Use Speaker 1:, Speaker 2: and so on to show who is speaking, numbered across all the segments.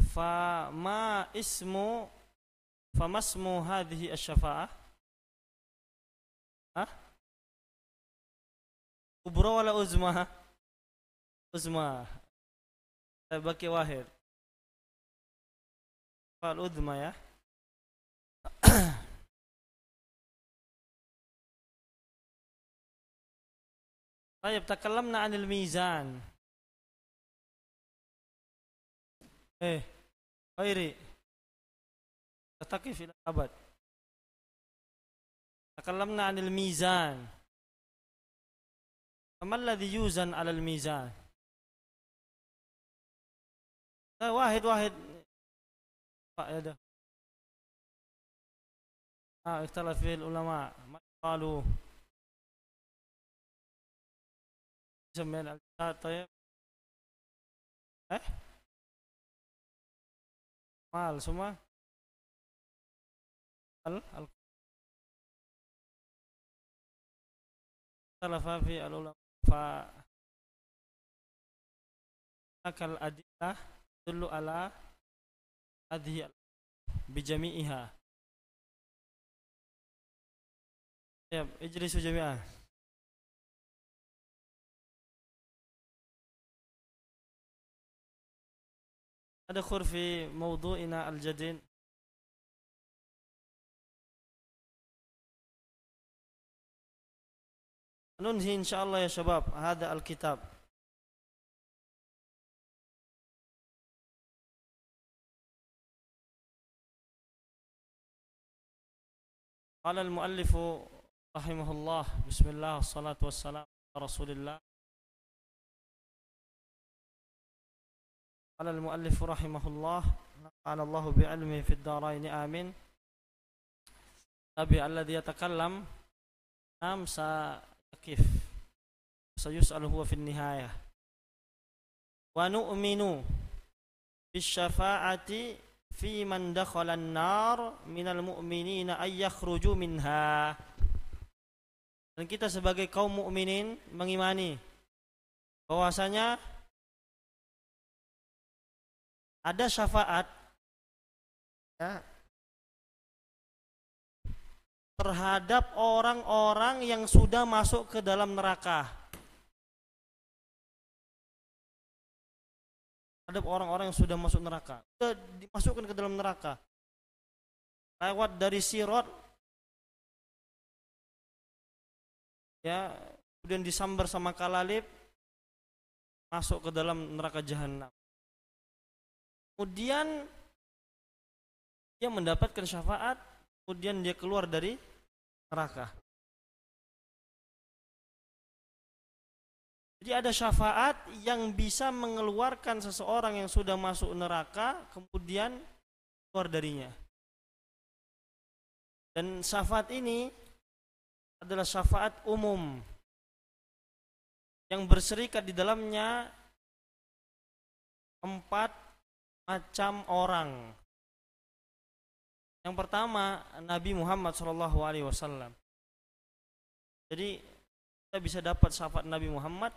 Speaker 1: fama ismu hadhihi asy-syafa'ah? Kubra wala uzma? Uzma. Baki wahid. Fal uzma ya. طيب تكلمنا عن الميزان. غيري تقف إلى الأبد. تكلمنا عن الميزان. فما الذي يوزن على الميزان؟ واحد يده. اختلف فيه العلماء. ما قالوا سمين الجهاد. طيب مال semua اختلف في العلماء الأدلة تدل على هذه بجميعها. طيب اجلسوا جميعا. ندخل في موضوعنا الجديد. ننهي إن شاء الله يا شباب هذا الكتاب. قال المؤلف رحمه الله بسم الله والصلاة والسلام على رسول الله. قال المؤلف رحمه الله قال الله بعلمه في الدارين آمين. Tapi الذي يتكلم نعم سيقف سيسأل هو في النهاية. ونؤمن بالشفاعة في من دخل النار من المؤمنين أن يخرجوا منها. Dan kita sebagai kaum mukminin mengimani bahwasanya ada syafaat ya, terhadap orang-orang yang sudah masuk ke dalam neraka. Terhadap orang-orang yang sudah masuk neraka, sudah dimasukkan ke dalam neraka lewat dari sirat ya, kemudian disambar sama kalalib masuk ke dalam neraka jahanam. Kemudian dia mendapatkan syafaat, kemudian dia keluar dari neraka. Jadi ada syafaat yang bisa mengeluarkan seseorang yang sudah masuk neraka kemudian keluar darinya. Dan syafaat ini adalah syafaat umum yang berserikat di dalamnya 4 macam orang. Yang pertama Nabi Muhammad SAW. Jadi kita bisa dapat syafaat Nabi Muhammad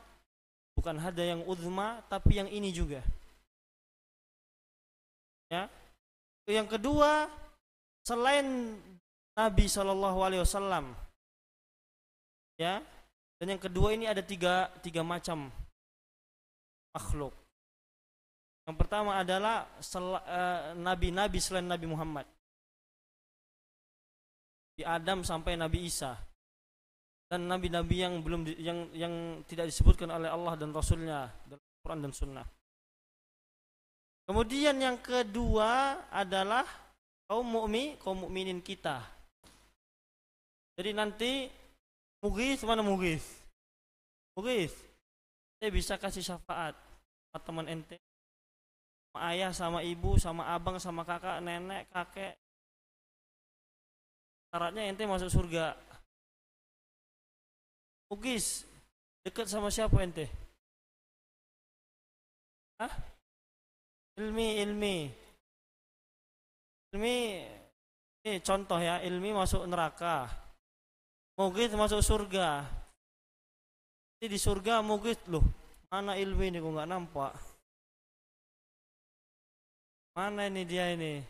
Speaker 1: bukan hanya yang uzma tapi yang ini juga. Ya. Yang kedua selain Nabi SAW. Ya. Dan yang kedua ini ada tiga macam makhluk. Yang pertama adalah nabi-nabi selain Nabi Muhammad. Di Adam sampai Nabi Isa. Dan nabi-nabi yang belum yang tidak disebutkan oleh Allah dan Rasulnya dalam Quran dan Sunnah. Kemudian yang kedua adalah kaum mukminin kita. Jadi nanti Mughith, mana Mughith? Mughith, saya bisa kasih syafaat sama teman ente, sama ayah, sama ibu, sama abang, sama kakak, nenek, kakek. Syaratnya ente masuk surga. Mughith, dekat sama siapa ente? Hah? Ilmi. Ini contoh ya, Ilmi masuk neraka. Mughith masuk surga. Di surga Mughith loh. Mana Ilmi ini kok nggak nampak? Mana ini dia ini?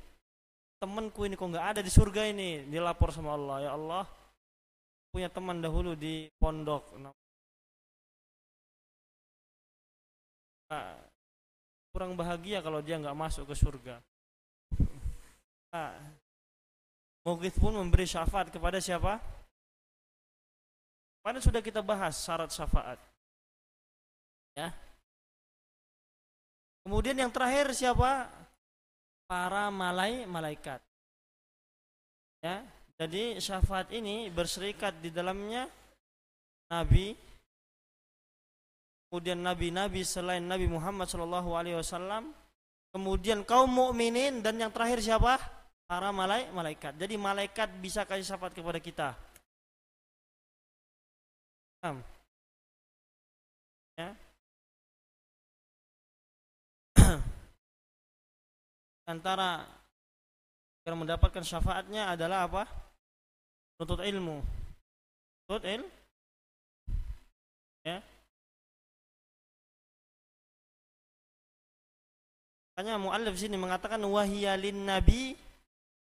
Speaker 1: Temanku ini kok nggak ada di surga ini. Dia lapor sama Allah, ya Allah, punya teman dahulu di pondok. Nah, kurang bahagia kalau dia nggak masuk ke surga. Nah, Mughith pun memberi syafaat kepada siapa? Pada sudah kita bahas syarat syafaat. Ya. Kemudian yang terakhir siapa? Para malaikat. Ya. Jadi syafaat ini berserikat di dalamnya nabi, kemudian nabi-nabi selain Nabi Muhammad SAW, kemudian kaum mukminin, dan yang terakhir siapa? Para malaikat. Jadi malaikat bisa kasih syafaat kepada kita. Ya. Antara yang mendapatkan syafaatnya adalah apa? Nuntut ilmu. Nuntut ilmu. Ya. Makanya muallif sini mengatakan wahiyalin nabi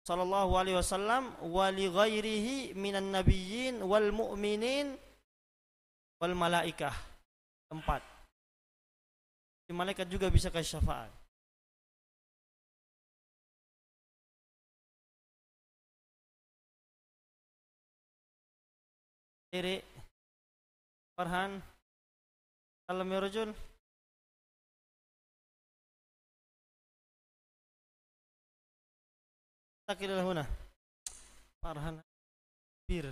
Speaker 1: sallallahu alaihi wasallam wa li ghairihi minan nabiyyin wal mu'minin wal malaikah. 4. Di malaikat juga bisa kasih syafaat. Iri, Farhan, salam ya rajul. Takillah huna. Farhan bir.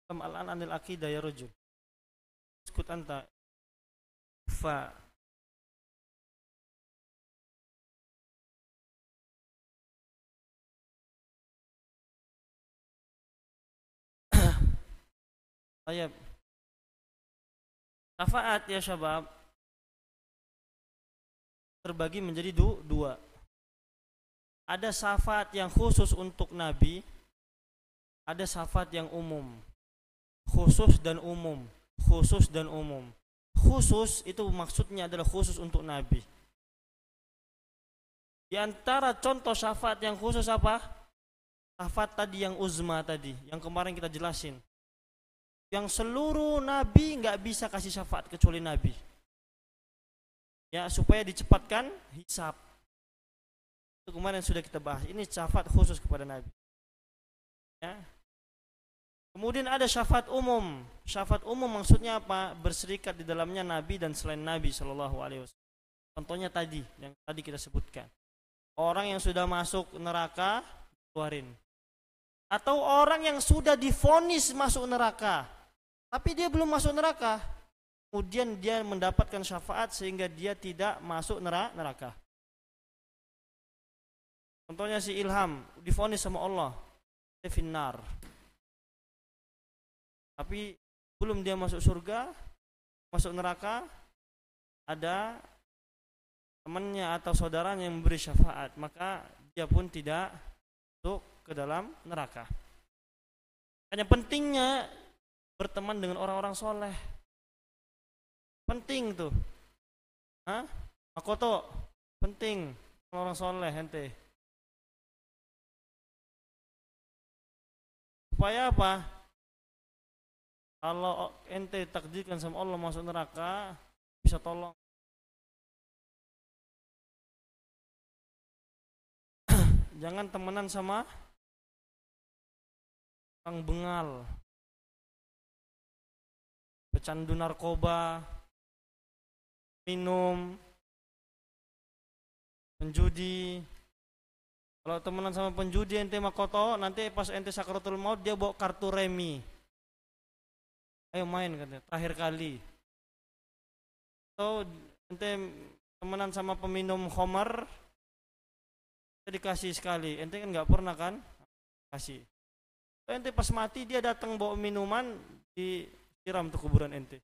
Speaker 1: Al-an anil aqidah ya rajul. Iskut anta. Fa. Ayat. Syafaat ya syabab terbagi menjadi dua. Ada syafaat yang khusus untuk nabi, ada syafaat yang umum. Khusus dan umum. Khusus dan umum. Khusus itu maksudnya adalah khusus untuk nabi. Di antara contoh syafaat yang khusus apa? Syafaat tadi yang uzma tadi, yang kemarin kita jelasin. Yang seluruh nabi nggak bisa kasih syafaat kecuali nabi. Ya, supaya dicepatkan hisab. Itu kemarin sudah kita bahas. Ini syafaat khusus kepada nabi. Ya. Kemudian ada syafaat umum. Syafaat umum maksudnya apa? Berserikat di dalamnya nabi dan selain nabi sallallahu alaihi wasallam. Contohnya tadi yang tadi kita sebutkan. Orang yang sudah masuk neraka keluarin. Atau orang yang sudah divonis masuk neraka, tapi dia belum masuk neraka, kemudian dia mendapatkan syafaat sehingga dia tidak masuk neraka. Contohnya si Ilham divonis sama Allah finnar, tapi belum dia masuk surga, masuk neraka, ada temannya atau saudaranya yang memberi syafaat, maka dia pun tidak masuk ke dalam neraka. Hanya pentingnya berteman dengan orang-orang soleh. Penting tuh. Makoto, penting orang soleh ente. Supaya apa? Kalau ente takdirkan sama Allah masuk neraka, bisa tolong. Jangan temenan sama orang bengal, pecandu narkoba, minum, penjudi. Kalau temenan sama penjudi ente makoto, nanti pas ente sakaratul maut dia bawa kartu remi. Ayo main katanya, terakhir kali. Atau ente temenan sama peminum khamar, dikasih sekali, ente kan nggak pernah kan kasih. Ente pas mati dia datang bawa minuman, disiram tuh kuburan ente.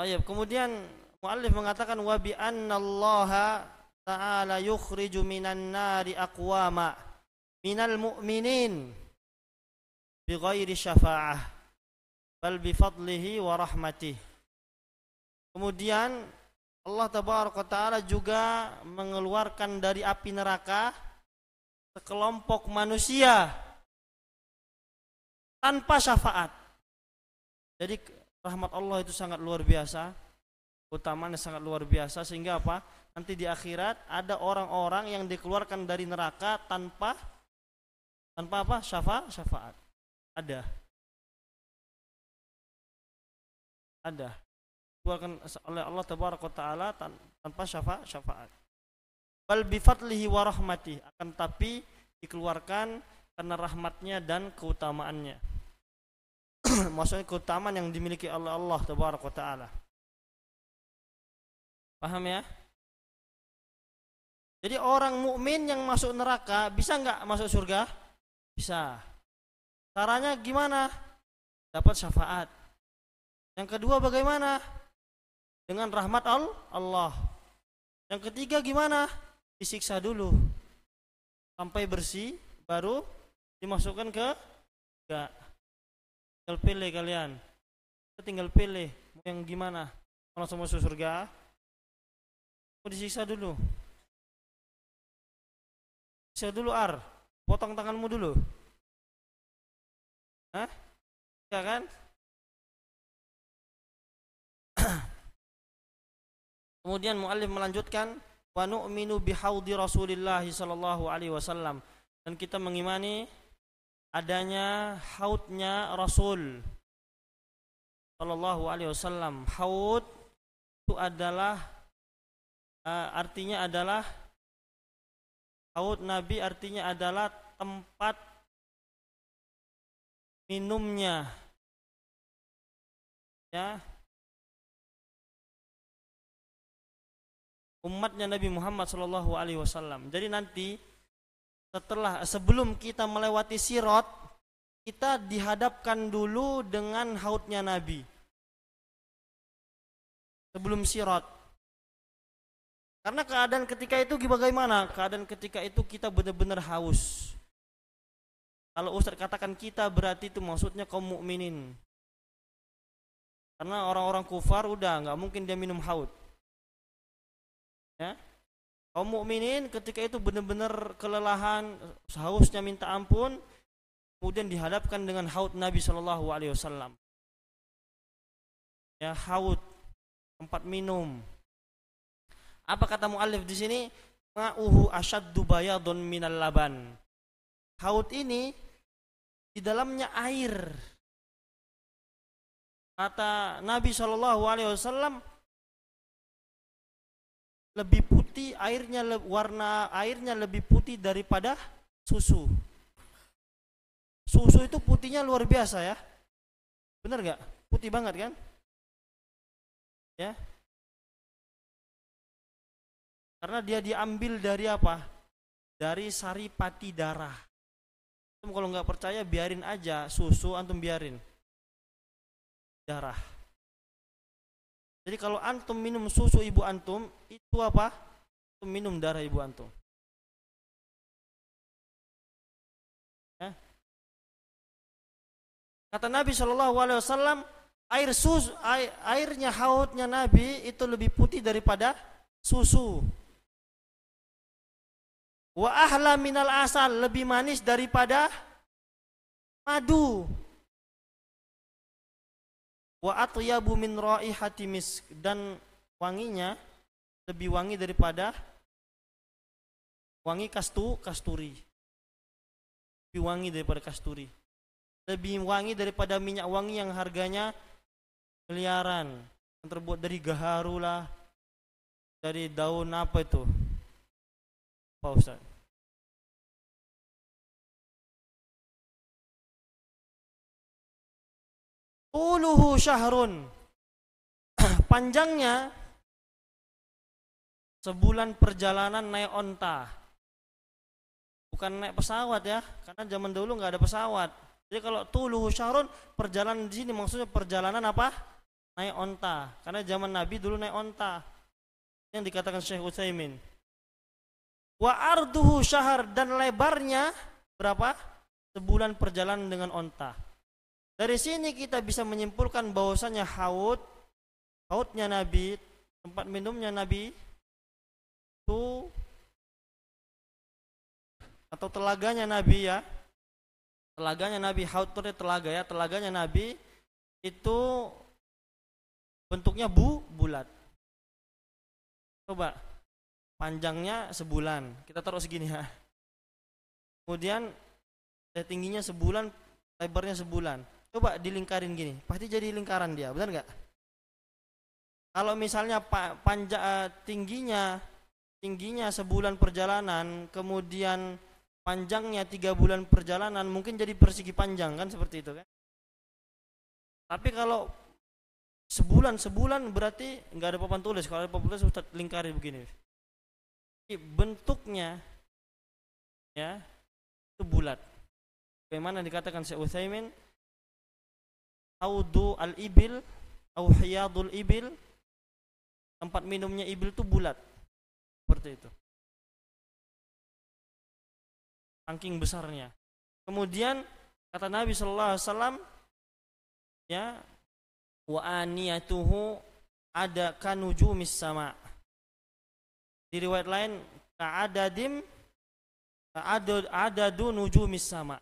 Speaker 1: Ayat kemudian muallif mengatakan wa bi annallaha ta'ala yukhriju minan nari aqwama minal mu'minin bighairi syafa'ah bal bifadlihi wa rahmatih. Kemudian Allah tabaraka taala juga mengeluarkan dari api neraka sekelompok manusia tanpa syafaat. Jadi rahmat Allah itu sangat luar biasa, utamanya sangat luar biasa, sehingga apa? Nanti di akhirat ada orang-orang yang dikeluarkan dari neraka tanpa apa? Syafaat. Ada. Dikeluarkan oleh Allah tabaraka taala tanpa syafaat. Bal bifadlihi wa rahmatih, akan tapi dikeluarkan karena rahmatnya dan keutamaannya. Maksudnya keutamaan yang dimiliki oleh Allah tabaraka taala. Paham ya? Jadi orang mukmin yang masuk neraka bisa enggak masuk surga? Bisa. Caranya gimana? Dapat syafaat. Yang kedua bagaimana? Dengan rahmat Allah. Yang ketiga gimana? Disiksa dulu sampai bersih, baru dimasukkan ke surga. Tinggal pilih kalian. Tinggal pilih mau yang gimana? Langsung masuk surga? Mau disiksa dulu? Siksa dulu potong tanganmu dulu. Hah? Ya kan? Kemudian muallif melanjutkan, wa nu'minu bihaudi Rasulillah sallallahu alaihi wasallam, dan kita mengimani adanya haudnya Rasul sallallahu alaihi wasallam. Haud itu adalah artinya adalah haud Nabi, artinya adalah tempat minumnya, ya, umatnya Nabi Muhammad sallallahu alaihi wasallam. Jadi nanti sebelum kita melewati sirat, kita dihadapkan dulu dengan haudnya Nabi. Sebelum sirat. Karena keadaan ketika itu bagaimana? Keadaan ketika itu kita benar-benar haus. Kalau Ustaz katakan kita, berarti itu maksudnya kaum mukminin. Karena orang-orang kufar udah nggak mungkin dia minum haud. Ya. Kaum mukminin ketika itu benar-benar kelelahan, hausnya minta ampun, kemudian dihadapkan dengan haud Nabi sallallahu alaihi wasallam. Ya, haud, tempat minum. Apa kata muallif di sini? Ma'uhu asyaddu bayadun minal laban. Haud ini di dalamnya air. Kata Nabi sallallahu alaihi wasallam, lebih putih airnya, warna airnya lebih putih daripada susu. Susu itu putihnya luar biasa ya. Benar nggak? Putih banget kan? Ya. Karena dia diambil dari apa? Dari saripati darah. Antum kalau nggak percaya biarin aja susu, antum biarin darah. Jadi kalau antum minum susu ibu antum, itu apa? Antum minum darah ibu antum. Ya. Kata Nabi SAW, airnya haudnya Nabi itu lebih putih daripada susu. Wa ahla minal asal, lebih manis daripada madu. Wa atyabu min raihati misk, dan wanginya lebih wangi daripada wangi kasturi. Lebih wangi daripada kasturi. Lebih wangi daripada minyak wangi yang harganya miliaran, yang terbuat dari gaharu lah, dari daun apa itu? Pak Ustaz. Uluhu syahrun, panjangnya sebulan perjalanan naik onta, bukan naik pesawat ya, karena zaman dulu nggak ada pesawat. Jadi kalau tuluhu syahrun, perjalanan di sini maksudnya perjalanan apa? Naik onta, karena zaman Nabi dulu naik onta, yang dikatakan Syekh Utsaimin. Wa arduhu syahr, dan lebarnya berapa? Sebulan perjalanan dengan onta. Dari sini kita bisa menyimpulkan bahwasanya haudnya Nabi, tempat minumnya Nabi itu, atau telaganya Nabi ya, telaganya Nabi, haud itu telaga ya, telaganya Nabi itu bentuknya bulat. Coba panjangnya sebulan, kita taruh segini ya. Kemudian tingginya sebulan, lebarnya sebulan. Coba dilingkarin gini, pasti jadi lingkaran dia, benar nggak? Kalau misalnya tingginya sebulan perjalanan, kemudian panjangnya 3 bulan perjalanan, mungkin jadi persegi panjang kan, seperti itu kan. Tapi kalau sebulan berarti nggak ada papan tulis. Kalau ada papan tulis Ustaz lingkari begini. Bentuknya ya itu bulat. Bagaimana dikatakan Syekh Utsaimin, audu al-ibil au hiyadul ibil, tempat minumnya ibil itu bulat. Seperti itu. Saking besarnya. Kemudian kata Nabi sallallahu alaihi wasallam ya, wa aniyatuhu ada kanujumis sama. Di riwayat lain adadu nujumis sama.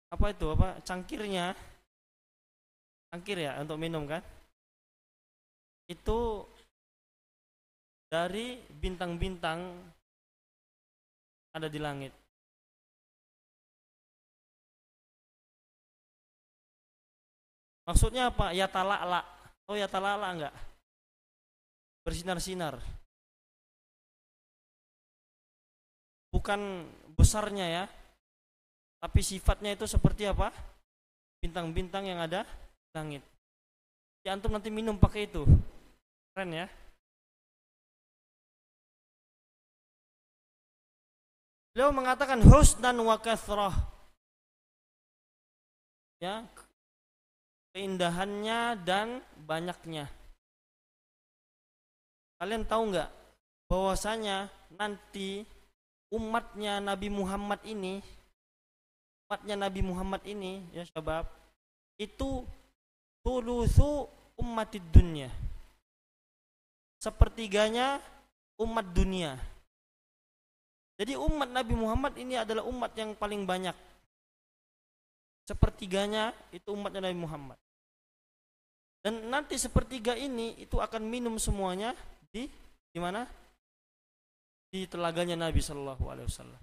Speaker 1: Apa itu? Apa cangkirnya? Cangkir ya untuk minum kan? Itu dari bintang-bintang ada di langit. Maksudnya apa? Ya tala'la. Oh ya tala'la enggak? Bersinar-sinar. Bukan besarnya ya, tapi sifatnya itu seperti apa? Bintang-bintang yang ada di langit. Ya antum nanti minum pakai itu. Keren ya. Beliau mengatakan husnan wa kathrah. Ya, keindahannya dan banyaknya. Kalian tahu nggak bahwasanya nanti umatnya Nabi Muhammad ini ya syabab, itu thulutsu ummatid dunya, sepertiganya umat dunia. Jadi umat Nabi Muhammad ini adalah umat yang paling banyak. Sepertiganya itu umatnya Nabi Muhammad. Dan nanti sepertiga ini itu akan minum semuanya di mana? Di telaganya Nabi sallallahu alaihi wasallam.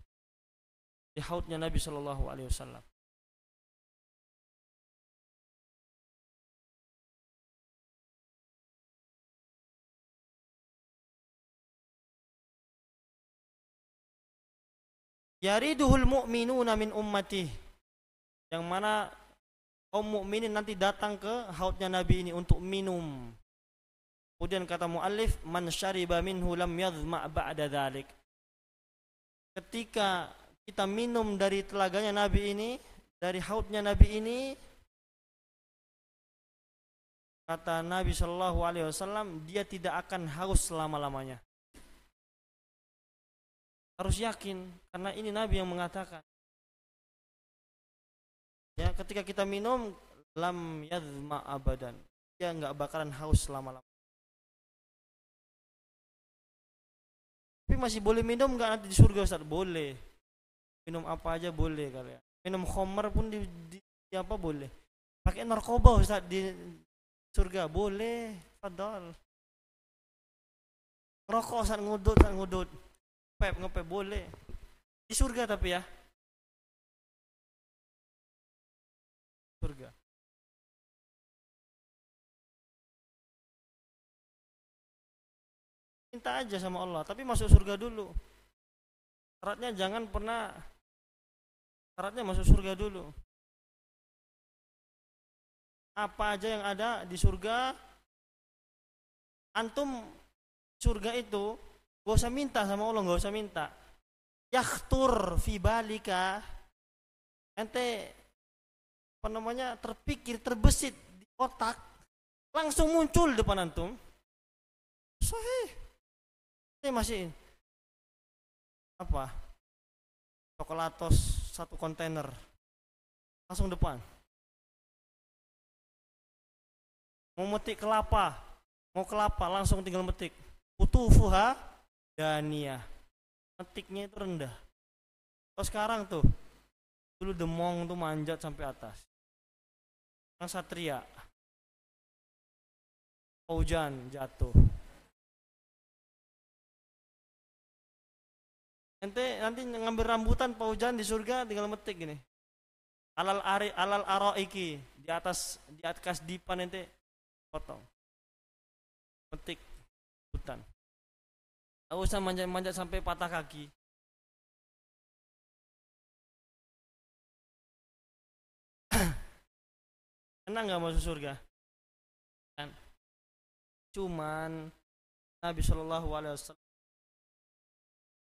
Speaker 1: Di haudnya Nabi sallallahu alaihi wasallam. Yariduhul mu'minuna min ummati, yang mana kaum mukminin nanti datang ke haudnya Nabi ini untuk minum. Kemudian kata muallif, man syariba minhu lam yadhma' ba'da dzalik. Ketika kita minum dari telaganya Nabi ini, dari haudnya Nabi ini, kata Nabi sallallahu alaihi wasallam, dia tidak akan haus selama-lamanya. Harus yakin, karena ini Nabi yang mengatakan. Ya, ketika kita minum lam yadhma abadan, dia enggak bakalan haus selama-lamanya. Tapi masih boleh minum enggak nanti di surga Ustaz? Boleh. Minum apa aja boleh kalian. Minum khamar pun di apa boleh. Pakai narkoba Ustaz di surga boleh. Fadal. Rokok Ustaz ngudut. Ngepep boleh. Di surga tapi ya. Surga. Minta aja sama Allah, tapi masuk surga dulu. Syaratnya masuk surga dulu. Apa aja yang ada di surga, antum surga itu gak usah minta sama Allah, gak usah minta. Yakhtur fi balika, ente terpikir, terbesit di otak, langsung muncul depan antum. Sahih. Ini masih apa? Coklatos 1 kontainer langsung depan. mau metik kelapa, langsung tinggal metik. Utufuha daniyah, metiknya itu rendah. Kalau sekarang tuh, dulu demong tuh manjat sampai atas. Yang satria, hujan jatuh. Ente nanti ngambil rambutan paujan di surga tinggal metik gini. Alal araiki, di atas dipan ente potong. Metik hutan. Tak usah manjat-manjat sampai patah kaki. Enak nggak masuk surga? Kan? Cuman Nabi Shallallahu Alaihi Wasallam,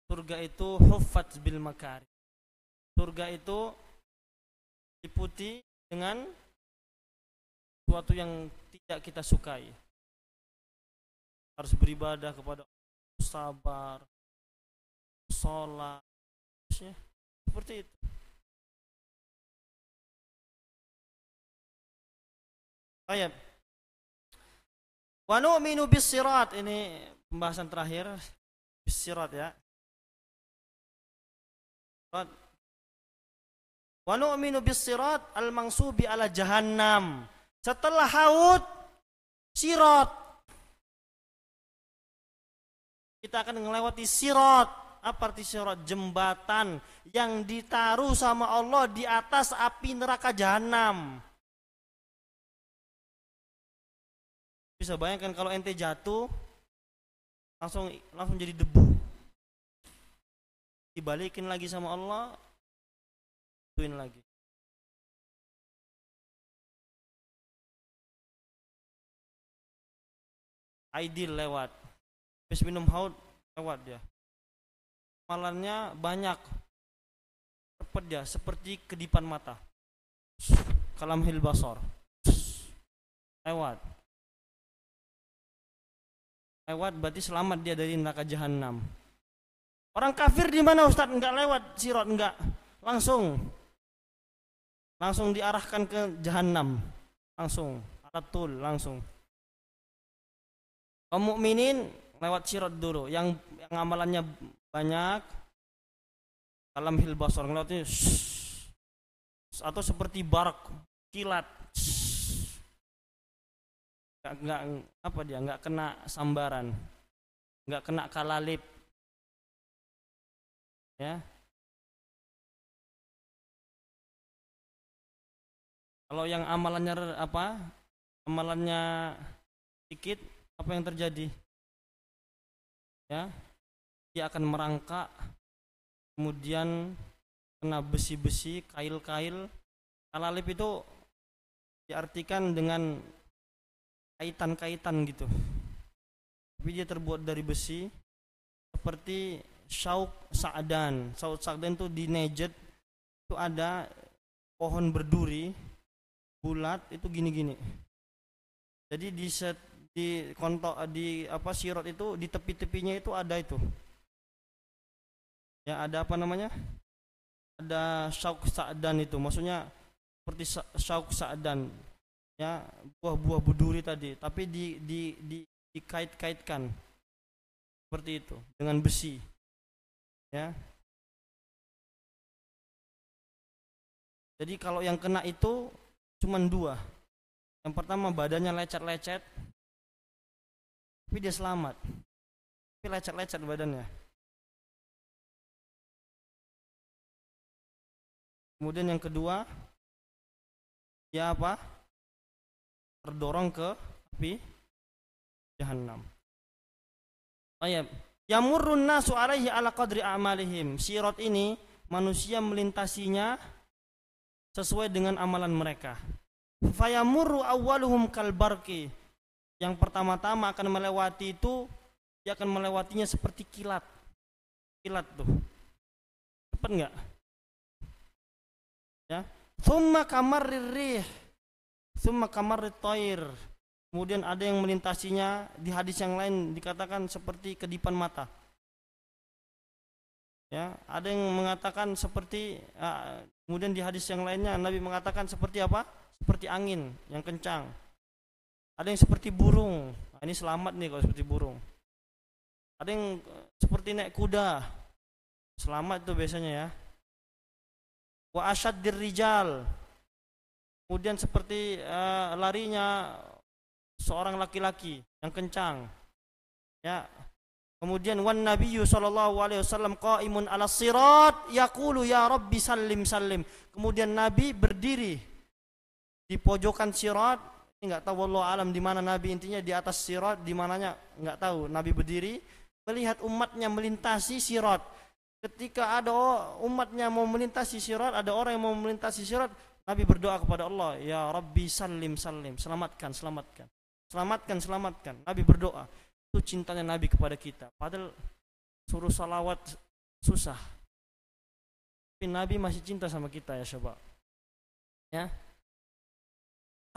Speaker 1: surga itu huffat bil makari. Surga itu diputi dengan sesuatu yang tidak kita sukai. Harus beribadah kepada Allah, sabar, sholat, seperti itu. Ayat. Wa nu'minu bis sirat, ini pembahasan terakhir bis sirat ya. Wa nu'minu bis sirat al-mangsubi ala jahannam. Setelah haud sirat, kita akan melewati sirat. Apa arti sirat? Jembatan yang ditaruh sama Allah di atas api neraka jahanam. Bisa bayangkan kalau ente jatuh langsung jadi debu. Dibalikin lagi sama Allah, tuin lagi. Aidil lewat. Habis minum haud lewat dia. Malannya banyak. Cepet dia seperti kedipan mata. Kalamhil basar. Lewat berarti selamat dia dari neraka jahanam. Orang kafir di mana Ustaz? Enggak lewat sirat, enggak. Langsung diarahkan ke jahanam. Langsung, alatul langsung. Kaum mukminin lewat sirat dulu, yang amalannya banyak. Kalam hil basar ngelewatnya atau seperti barak kilat. Nggak kena sambaran, nggak kena kalalip, ya. Kalau yang amalannya sedikit, apa yang terjadi? Ya, dia akan merangkak, kemudian kena besi-besi, kail-kail. Kalalip itu diartikan dengan kaitan-kaitan gitu, tapi dia terbuat dari besi seperti syauk sa'dan. Syauk sa'dan itu di Najd itu ada pohon berduri bulat itu gini-gini. Jadi di sirat itu di tepi-tepinya itu ada itu. Ya ada apa namanya? Ada syauk sa'dan itu, maksudnya seperti syauk sa'dan. Ya, buah-buah berduri tadi, tapi dikait-kaitkan seperti itu dengan besi, ya. Jadi kalau yang kena itu cuma dua. Yang pertama badannya lecet-lecet, tapi dia selamat. Tapi lecet-lecet badannya. Kemudian yang kedua, dia apa? Terdorong ke api jahanam. Ayat. Yamurrun nasu alaihi ala qadri a'malihim. Sirat ini manusia melintasinya sesuai dengan amalan mereka. Fayamurru awwaluhum kalbarqi. Yang pertama-tama akan melewati itu, dia akan melewatinya seperti kilat. Kilat tuh. Cepat enggak? Ya. Tsumma kamarrir rih. Tsumma kamarrit thair. Kemudian ada yang melintasinya, di hadis yang lain dikatakan seperti kedipan mata. Ya, ada yang mengatakan seperti kemudian di hadis yang lainnya Nabi mengatakan seperti apa? Seperti angin yang kencang. Ada yang seperti burung. Nah, ini selamat nih kalau seperti burung. Ada yang seperti naik kuda. Selamat itu biasanya ya. Wa asyaddir rijal. Kemudian seperti larinya seorang laki-laki yang kencang. Ya. Kemudian wan nabiyyu sallallahu alaihi wasallam qaimun 'ala sirat yaqulu ya rabbi sallim sallim. Kemudian Nabi berdiri di pojokan sirat. Ini enggak tahu wallahu alam di mana Nabi, intinya di atas sirat, di mananya enggak tahu. Nabi berdiri melihat umatnya melintasi sirat. Ketika ada umatnya mau melintasi sirat, ada orang yang mau melintasi sirat, Nabi berdoa kepada Allah, ya Rabbi sallim sallim, selamatkan, selamatkan, selamatkan, selamatkan. Nabi berdoa. Itu cintanya Nabi kepada kita. Padahal suruh salawat susah, tapi Nabi masih cinta sama kita ya syabab. Ya.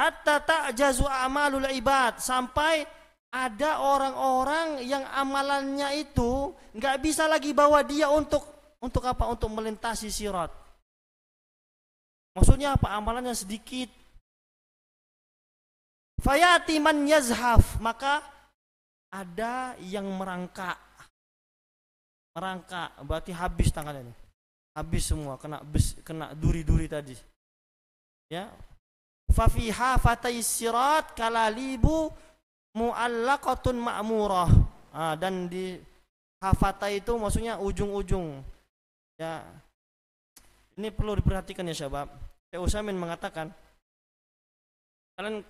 Speaker 1: Hatta ta'jazu a'malul ibad, sampai ada orang-orang yang amalannya itu nggak bisa lagi bawa dia untuk apa? Untuk melintasi sirat. Maksudnya apa? Amalannya sedikit. Fayati man yazhaf, maka ada yang merangkak. Merangkak berarti habis tangannya. Habis semua, kena duri-duri tadi. Ya. Fa fi hafatai sirat kalalibu mu'allaqatun ma'murah. Dan di hafata itu maksudnya ujung-ujung. Ya. Ini perlu diperhatikan ya syabab. Syekh Utsaimin mengatakan, kalian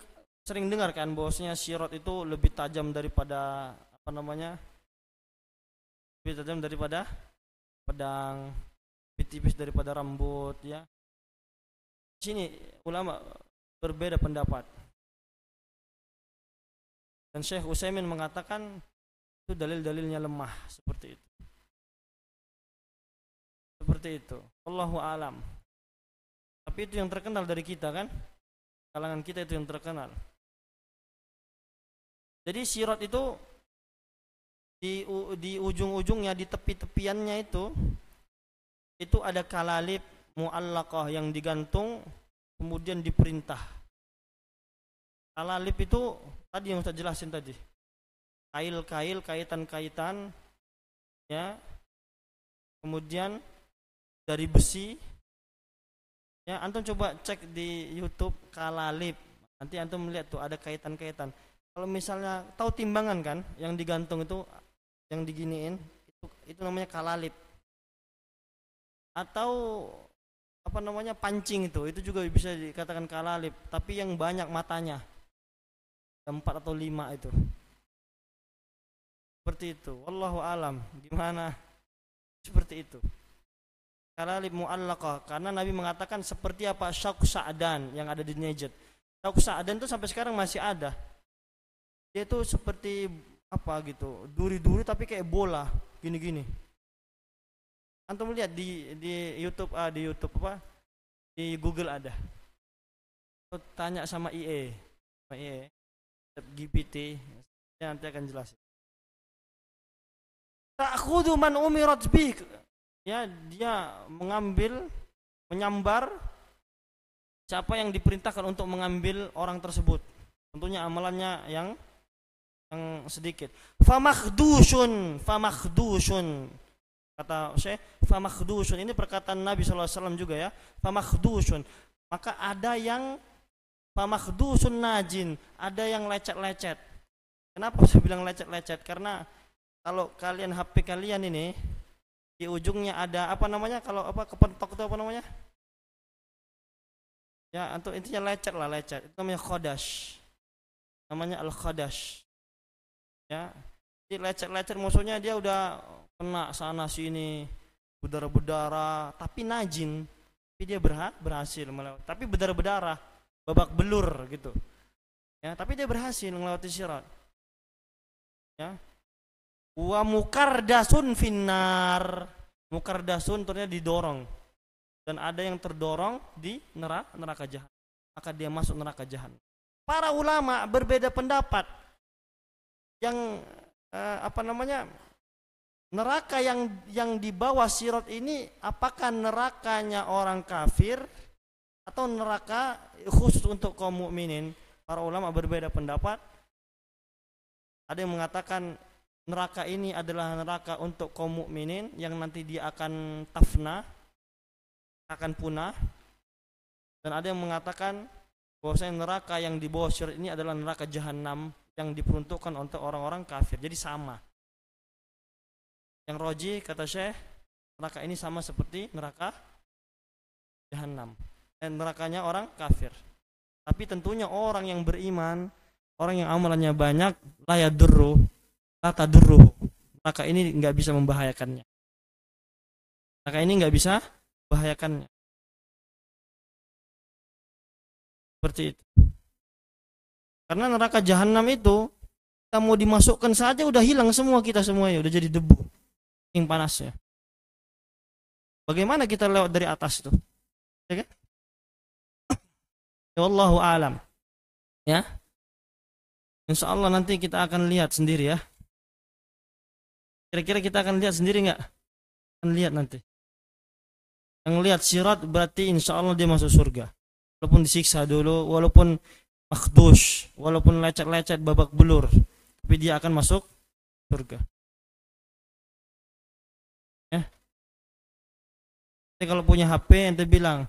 Speaker 1: sering dengar kan bahwasanya sirat itu lebih tajam daripada lebih tajam daripada pedang, lebih tipis daripada rambut ya. Di sini ulama berbeda pendapat. Dan Syekh Utsaimin mengatakan itu dalil-dalilnya lemah seperti itu. Seperti itu. Wallahu alam. Tapi itu yang terkenal dari kita kan? Kalangan kita itu yang terkenal. Jadi sirat itu di ujung-ujungnya, di tepi-tepiannya itu ada kalalib mu'allaqah yang digantung kemudian diperintah. Kalalib itu tadi yang Ustaz jelasin tadi. Kail-kail, kaitan-kaitan ya. Kemudian dari besi. Ya, antum coba cek di YouTube kalalib. Nanti antum melihat tuh ada kaitan-kaitan. Kalau misalnya tahu timbangan kan, yang digantung itu, yang diginiin, itu namanya kalalib. Atau pancing itu juga bisa dikatakan kalalib, tapi yang banyak matanya, 4 atau 5 itu. Seperti itu. Wallahu alam. Gimana? Seperti itu. Kalalib mu'allaqah, karena Nabi mengatakan seperti apa Syauq Sa'dan yang ada di Najd. Syauq Sa'dan itu sampai sekarang masih ada. Dia itu seperti apa gitu, duri-duri tapi kayak bola, gini-gini. Antum lihat di YouTube, di Google ada. Tanya sama IE, GPT, dia nanti akan jelasin. Ta'khudhu man umirat bih, ya, dia menyambar siapa yang diperintahkan untuk mengambil orang tersebut. Tentunya amalannya yang sedikit. Famakdushun, kata Syekh, famakdushun, ini perkataan Nabi SAW juga ya. Famakdushun, maka ada yang famakdushun najin, ada yang lecet-lecet. Kenapa saya bilang lecet-lecet? Karena kalau kalian HP kalian ini di ujungnya ada kalau kepentok itu ya, untuk intinya lecet lah, lecet. Itu namanya khodash. Namanya al-khodash. Ya, jadi lecet-lecet maksudnya dia udah kena sana sini, berdarah-berdarah, tapi najin, tapi dia berhasil melewati. Tapi berdarah-berdarah, babak belur gitu. Ya, tapi dia berhasil melewati sirat. Ya. Wa mukardasun finnar. Mukardasun ternyata didorong. Dan ada yang terdorong di neraka jahanam. Maka dia masuk neraka jahanam. Para ulama berbeda pendapat. Yang neraka yang di bawah sirat ini, apakah nerakanya orang kafir atau neraka khusus untuk kaum mukminin? para ulama berbeda pendapat. Ada yang mengatakan neraka ini adalah neraka untuk kaum mukminin yang nanti dia akan tafna, akan punah. Dan ada yang mengatakan bahwasanya neraka yang di bawah syirat ini adalah neraka jahanam yang diperuntukkan untuk orang-orang kafir. Jadi sama. Yang roji kata Syekh, neraka ini sama seperti neraka jahanam. Dan nerakanya orang kafir. Tapi tentunya orang yang beriman, orang yang amalannya banyak, la yadurru, la tadurru. Neraka ini enggak bisa membahayakannya. Neraka ini enggak bisa membahayakannya. Seperti itu. Karena neraka jahanam itu kita mau dimasukkan saja udah hilang semua kita semuanya, udah jadi debu yang panasnya. Bagaimana kita lewat dari atas itu? Ya kan? Ya wallahu alam. Ya. Insyaallah nanti kita akan lihat sendiri ya. Kira-kira kita akan lihat sendiri enggak? Akan lihat nanti. Yang lihat sirat berarti insyaallah dia masuk surga. Walaupun disiksa dulu, walaupun makhdus, walaupun lecet-lecet babak belur, tapi dia akan masuk surga. Ya. Jadi kalau punya HP ente bilang,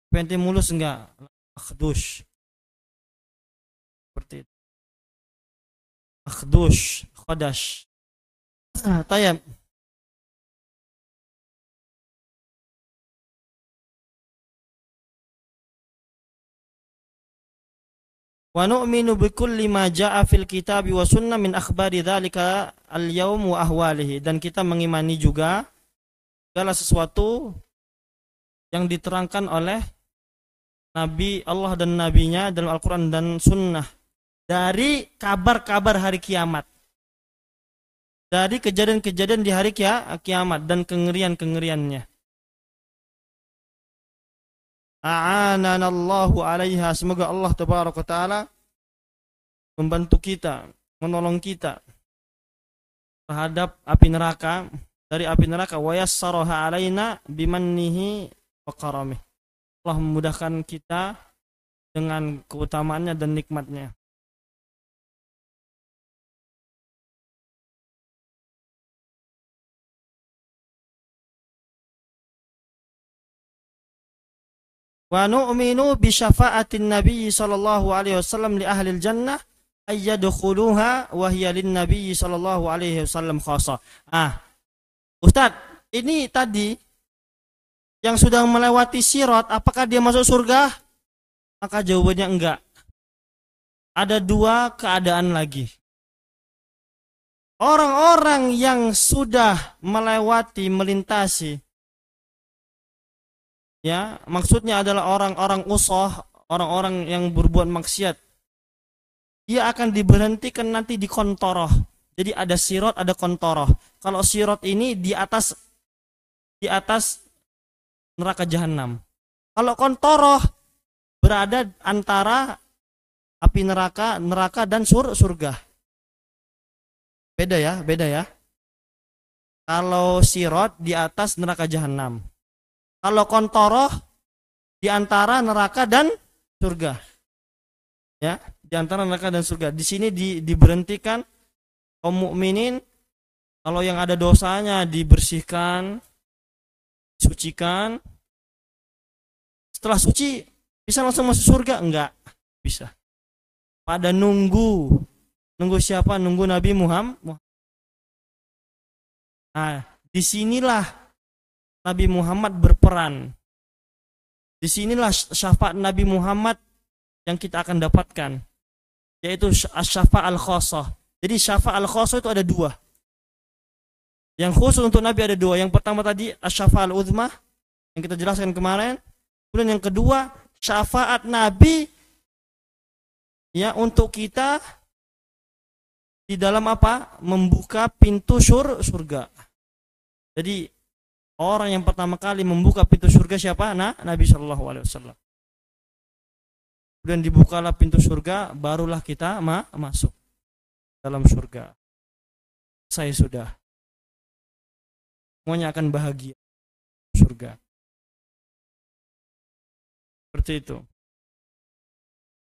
Speaker 1: HP ente mulus enggak? Makhdus. Seperti itu. Makhdus, khadash. Tayab. Wa nu'minu bikulli ma jaa'a fil kitabi wa sunnah min akhbari dzalika al-yaum wa ahwalihi, dan kita mengimani juga segala sesuatu yang diterangkan oleh Nabi Allah dan Nabinya dalam Al-Quran dan Sunnah dari kabar-kabar hari kiamat, dari kejadian-kejadian di hari kiamat dan kengerian-kengeriannya. A'ananallahu alaiha, semoga Allah tabaraka wa ta'ala membantu kita, menolong kita terhadap api neraka, dari api neraka, wa yassaraha alaina bimannihi wa karamih. Allah memudahkan kita dengan keutamaannya dan nikmatnya. Wa nu'minu bi syafa'atin Nabi sallallahu alaihi wasallam li ahli jannah ayyadkhuluha wa hiya lin Nabi sallallahu alaihi wasallam khassa. Ustaz, ini tadi yang sudah melewati sirat, apakah dia masuk surga? Maka jawabannya enggak. Ada dua keadaan lagi. Orang-orang yang sudah melewati, melintasi, ya, maksudnya adalah orang-orang usah, orang-orang yang berbuat maksiat, dia akan diberhentikan nanti di kontoroh. Jadi ada sirat, ada kontoroh. Kalau sirat ini di atas neraka jahanam. Kalau kontoroh berada antara api neraka dan surga. Beda ya. Kalau sirat di atas neraka jahanam. Kalau kontoroh di antara neraka dan surga. Ya, di antara neraka dan surga. Di sini diberhentikan kaum mukminin, kalau yang ada dosanya dibersihkan, disucikan. Setelah suci bisa langsung masuk surga? Enggak bisa. Pada nunggu siapa? Nunggu Nabi Muhammad. Nah, disinilah Nabi Muhammad berperan. Disinilah syafaat Nabi Muhammad yang kita akan dapatkan, yaitu syafaat al-khassah. Jadi syafaat al-khassah itu ada dua. Yang khusus untuk Nabi ada dua. Yang pertama tadi syafaat al-uzmah yang kita jelaskan kemarin. Kemudian yang kedua syafaat Nabi ya untuk kita di dalam apa? Membuka pintu surga. Jadi orang yang pertama kali membuka pintu surga siapa? Nabi Shallallahu Alaihi Wasallam. Kemudian dibukalah pintu surga, barulah kita masuk dalam surga. Saya sudah. Semuanya akan bahagia surga. Seperti itu.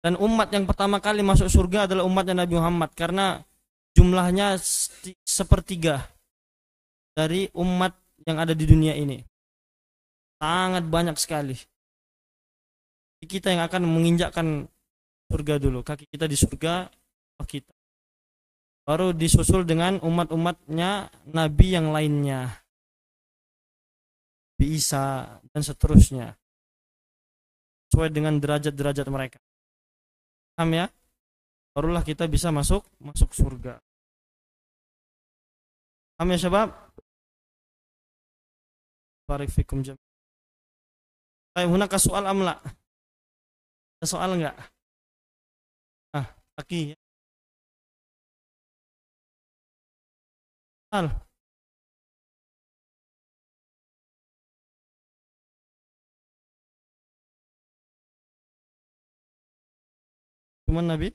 Speaker 1: Dan umat yang pertama kali masuk surga adalah umatnya Nabi Muhammad, karena jumlahnya sepertiga dari umat yang ada di dunia ini. Sangat banyak sekali. Kita yang akan menginjakkan surga dulu, kaki kita di surga, kita. Baru disusul dengan umat-umatnya Nabi yang lainnya, Nabi Isa dan seterusnya, sesuai dengan derajat-derajat mereka. Paham ya? Barulah kita bisa masuk surga. Paham ya syabab? Barik fikum jam. Saya hunaka soal amla. Ada soal enggak? Aki ya. Soal. Cuman Nabi?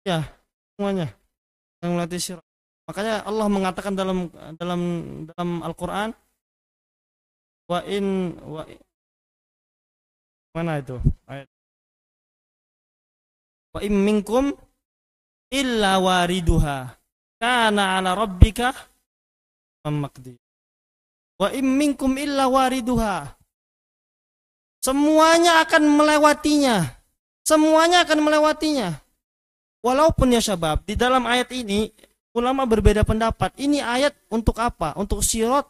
Speaker 1: Ya, semuanya yang melatih sirat. Makanya Allah mengatakan dalam Al-Qur'an, mana itu ayat? Wa in minkum illa wariduha kana 'ala rabbika maqdi. Wa in minkum illa wariduha. Semuanya akan melewatinya. Semuanya akan melewatinya. Walaupun ya syabab, di dalam ayat ini ulama berbeda pendapat. Ini ayat untuk apa? Untuk sirat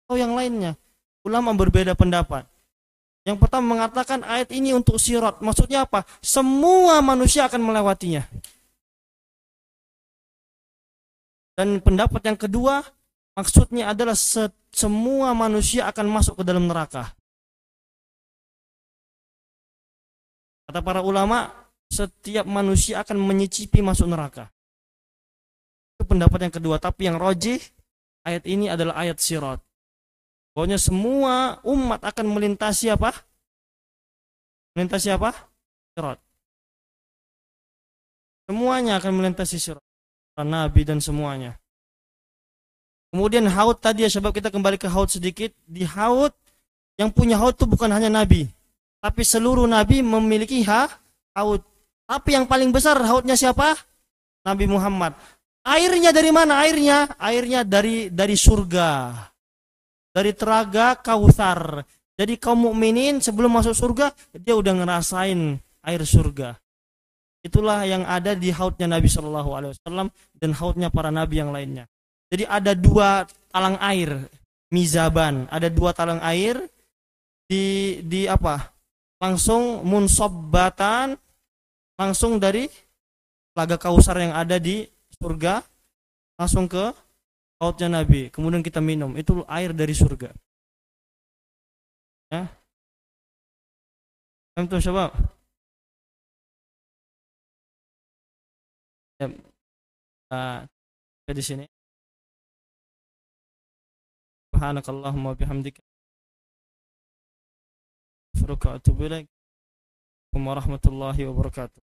Speaker 1: atau yang lainnya? Ulama berbeda pendapat. Yang pertama mengatakan ayat ini untuk sirat. Maksudnya apa? Semua manusia akan melewatinya. Dan pendapat yang kedua, maksudnya adalah semua manusia akan masuk ke dalam neraka. Kata para ulama, setiap manusia akan menyicipi masuk neraka. Itu pendapat yang kedua. Tapi yang rajih, ayat ini adalah ayat sirat. Pokoknya semua umat akan melintasi apa? Melintasi apa? Sirat. Semuanya akan melintasi sirat. Para nabi dan semuanya. Kemudian haud tadi ya sebab kita kembali ke haud sedikit. Di haud, yang punya haud itu bukan hanya nabi. Tapi seluruh nabi memiliki haud. Tapi yang paling besar haudnya siapa? Nabi Muhammad. Airnya dari mana? Airnya dari surga. Dari telaga Kautsar. Jadi kaum mukminin sebelum masuk surga, dia udah ngerasain air surga. Itulah yang ada di haudnya Nabi Shallallahu Alaihi Wasallam dan haudnya para nabi yang lainnya. Jadi ada dua talang air, mizaban. Ada dua talang air di apa? Langsung munsobbatan, langsung dari telaga Kautsar yang ada di surga, langsung ke haudnya Nabi, kemudian kita minum, itu air dari surga. Ya, itu coba. Ya, di sini. Subhanakallahumma bihamdika. Astaghfiruka wa atubu ilaik. Warahmatullahi wabarakatuh.